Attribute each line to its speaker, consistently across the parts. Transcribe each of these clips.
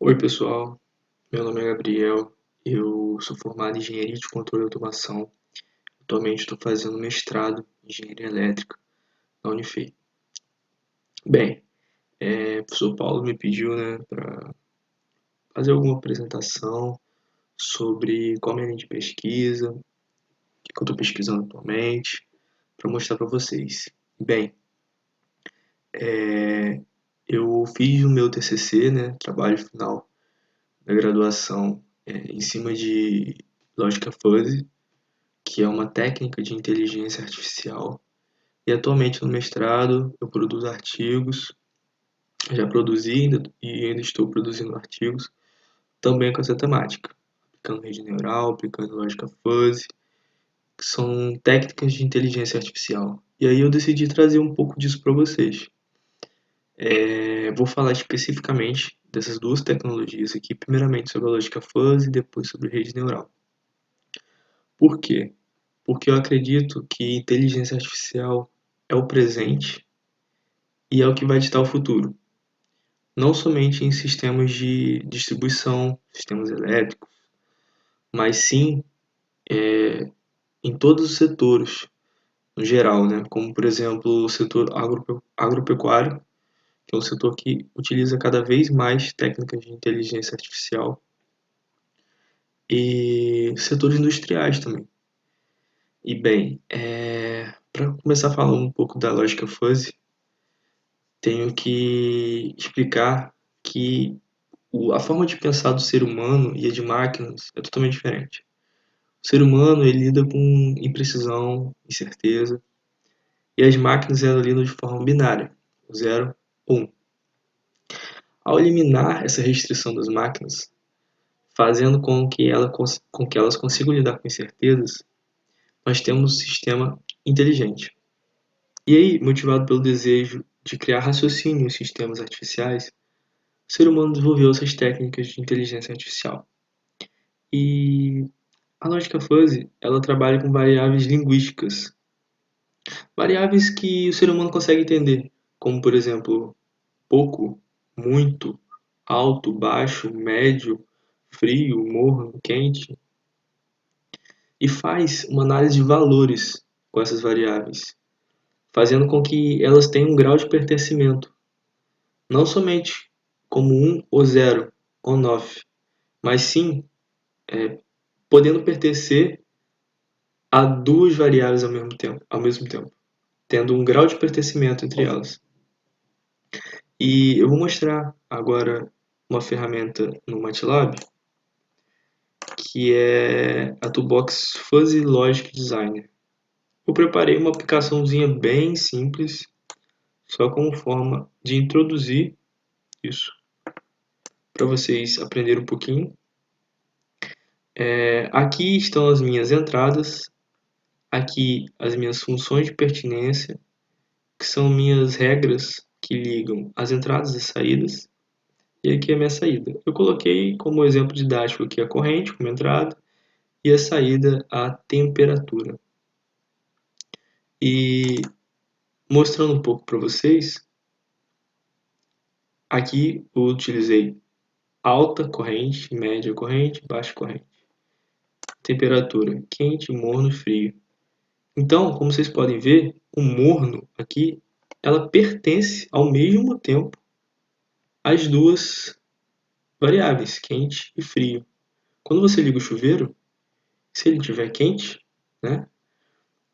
Speaker 1: Oi, pessoal. Meu nome é Gabriel. Eu sou formado em Engenharia de Controle e Automação. Atualmente estou fazendo mestrado em Engenharia Elétrica na Unifei. Bem, o professor Paulo me pediu, para fazer alguma apresentação sobre qual é a minha linha de pesquisa, o que eu estou pesquisando atualmente, para mostrar para vocês. Bem, eu fiz o meu TCC, trabalho final da graduação, em cima de lógica fuzzy, que é uma técnica de inteligência artificial. E atualmente no mestrado eu produzo artigos, já produzi e ainda estou produzindo artigos também com essa temática, aplicando rede neural, aplicando lógica fuzzy, que são técnicas de inteligência artificial. E aí eu decidi trazer um pouco disso para vocês. Vou falar especificamente dessas duas tecnologias aqui, primeiramente sobre a lógica fuzzy e depois sobre rede neural. Por quê? Porque eu acredito que inteligência artificial é o presente e é o que vai ditar o futuro. Não somente em sistemas de distribuição, sistemas elétricos, mas sim em todos os setores, no geral, como por exemplo o setor agropecuário, que é um setor que utiliza cada vez mais técnicas de inteligência artificial, e setores industriais também. E bem, para começar a falar um pouco da lógica fuzzy, tenho que explicar que a forma de pensar do ser humano e a de máquinas é totalmente diferente. O ser humano ele lida com imprecisão, incerteza, e as máquinas elas lidam de forma binária, 0 ou 1. Ao eliminar essa restrição das máquinas, fazendo com que elas consigam lidar com incertezas, nós temos um sistema inteligente. E aí, motivado pelo desejo de criar raciocínio em sistemas artificiais, o ser humano desenvolveu essas técnicas de inteligência artificial. E a lógica fuzzy, ela trabalha com variáveis linguísticas, variáveis que o ser humano consegue entender, como por exemplo, pouco, muito, alto, baixo, médio, frio, morno, quente, e faz uma análise de valores com essas variáveis, fazendo com que elas tenham um grau de pertencimento, não somente como 1 ou 0 ou 9, mas sim podendo pertencer a duas variáveis ao mesmo tempo, tendo um grau de pertencimento entre elas. E eu vou mostrar agora uma ferramenta no MATLAB, que é a Toolbox Fuzzy Logic Designer. Eu preparei uma aplicaçãozinha bem simples, só como forma de introduzir isso, para vocês aprenderem um pouquinho. Aqui estão as minhas entradas, aqui as minhas funções de pertinência, que são minhas regras que ligam as entradas e saídas, e aqui é a minha saída. Eu coloquei como exemplo didático aqui a corrente como entrada e a saída a temperatura. E mostrando um pouco para vocês, aqui eu utilizei alta corrente, média corrente, baixa corrente. Temperatura quente, morno e frio. Então, como vocês podem ver, o morno aqui, ela pertence ao mesmo tempo às duas variáveis, quente e frio. Quando você liga o chuveiro, se ele estiver quente,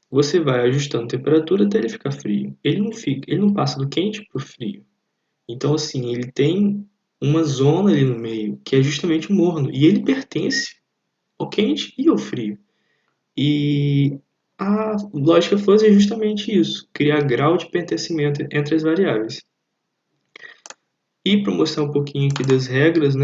Speaker 1: você vai ajustando a temperatura até ele ficar frio. Ele não passa do quente para o frio. Então, assim, ele tem uma zona ali no meio que é justamente o morno. E ele pertence ao quente e ao frio. E a lógica fuzzy é justamente isso, criar grau de pertencimento entre as variáveis. E para mostrar um pouquinho aqui das regras,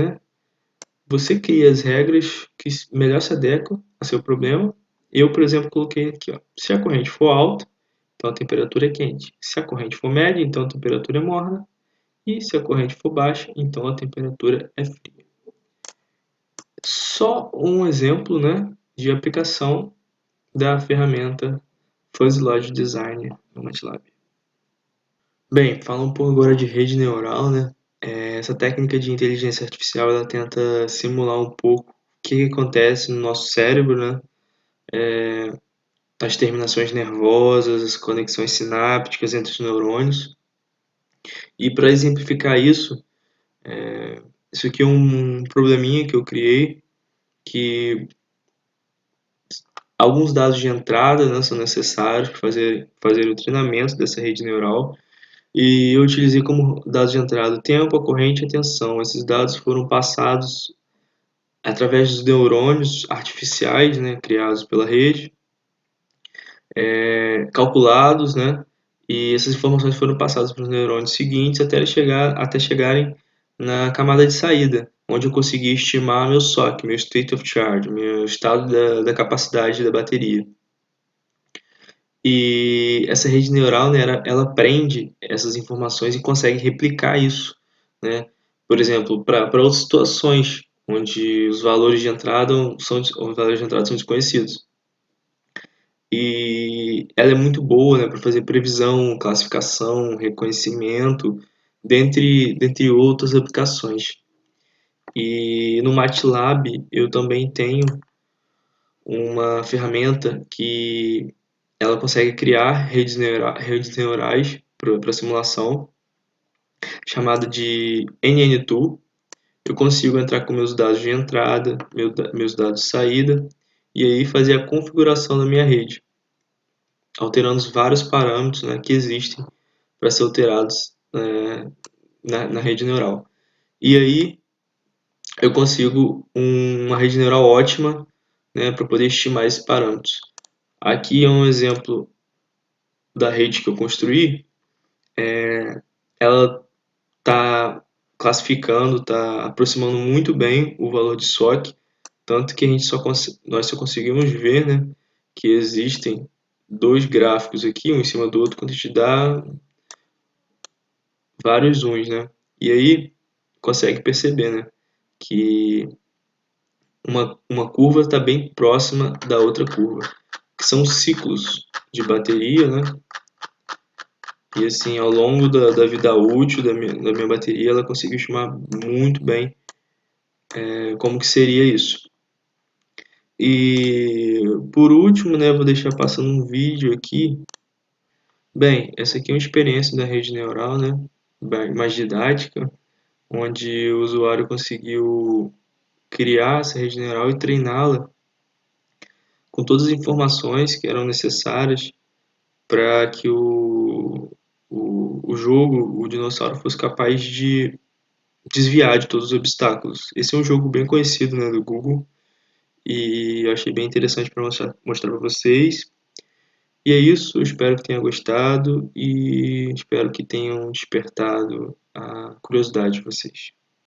Speaker 1: você cria as regras que melhor se adequam a seu problema. Eu, por exemplo, coloquei aqui, ó, se a corrente for alta, então a temperatura é quente. Se a corrente for média, então a temperatura é morna. E se a corrente for baixa, então a temperatura é fria. Só um exemplo, de aplicação da ferramenta Fuzzy Logic Designer no MATLAB. Bem, fala um pouco agora de rede neural, essa técnica de inteligência artificial ela tenta simular um pouco o que acontece no nosso cérebro, né? As terminações nervosas, as conexões sinápticas entre os neurônios. E para exemplificar isso, isso aqui é um probleminha que eu criei, que alguns dados de entrada, né, são necessários para fazer o treinamento dessa rede neural. E eu utilizei como dados de entrada o tempo, a corrente e a tensão. Esses dados foram passados através dos neurônios artificiais, né, criados pela rede, calculados, né, e essas informações foram passadas para os neurônios seguintes até chegarem na camada de saída, onde eu consegui estimar meu SOC, meu state of charge, meu estado da capacidade da bateria. E essa rede neural, né, ela aprende essas informações e consegue replicar isso, né? Por exemplo, para outras situações onde os valores de entrada são desconhecidos. E ela é muito boa, né, para fazer previsão, classificação, reconhecimento, dentre outras aplicações. E no MATLAB eu também tenho uma ferramenta que ela consegue criar redes neurais para simulação, chamada de NN2. Eu consigo entrar com meus dados de entrada, meus dados de saída, e aí fazer a configuração da minha rede, alterando os vários parâmetros, né, que existem para ser alterados na rede neural. E aí eu consigo uma rede neural ótima, né, para poder estimar esses parâmetros. Aqui é um exemplo da rede que eu construí. Ela está classificando, está aproximando muito bem o valor de SOC, tanto que nós só conseguimos ver, né, que existem dois gráficos aqui, um em cima do outro, quando a gente dá vários zooms, né? E aí consegue perceber, né, que uma curva está bem próxima da outra curva, que são ciclos de bateria, né? E assim, ao longo da vida útil da minha bateria, ela conseguiu estimar muito bem como que seria isso. E por último, né, vou deixar passando um vídeo aqui. Bem, essa aqui é uma experiência da rede neural, né, mais didática, onde o usuário conseguiu criar essa rede neural e treiná-la com todas as informações que eram necessárias para que o jogo, o dinossauro, fosse capaz de desviar de todos os obstáculos. Esse é um jogo bem conhecido, né, do Google, e eu achei bem interessante para mostrar para vocês. E é isso, eu espero que tenham gostado e espero que tenham despertado a curiosidade de vocês.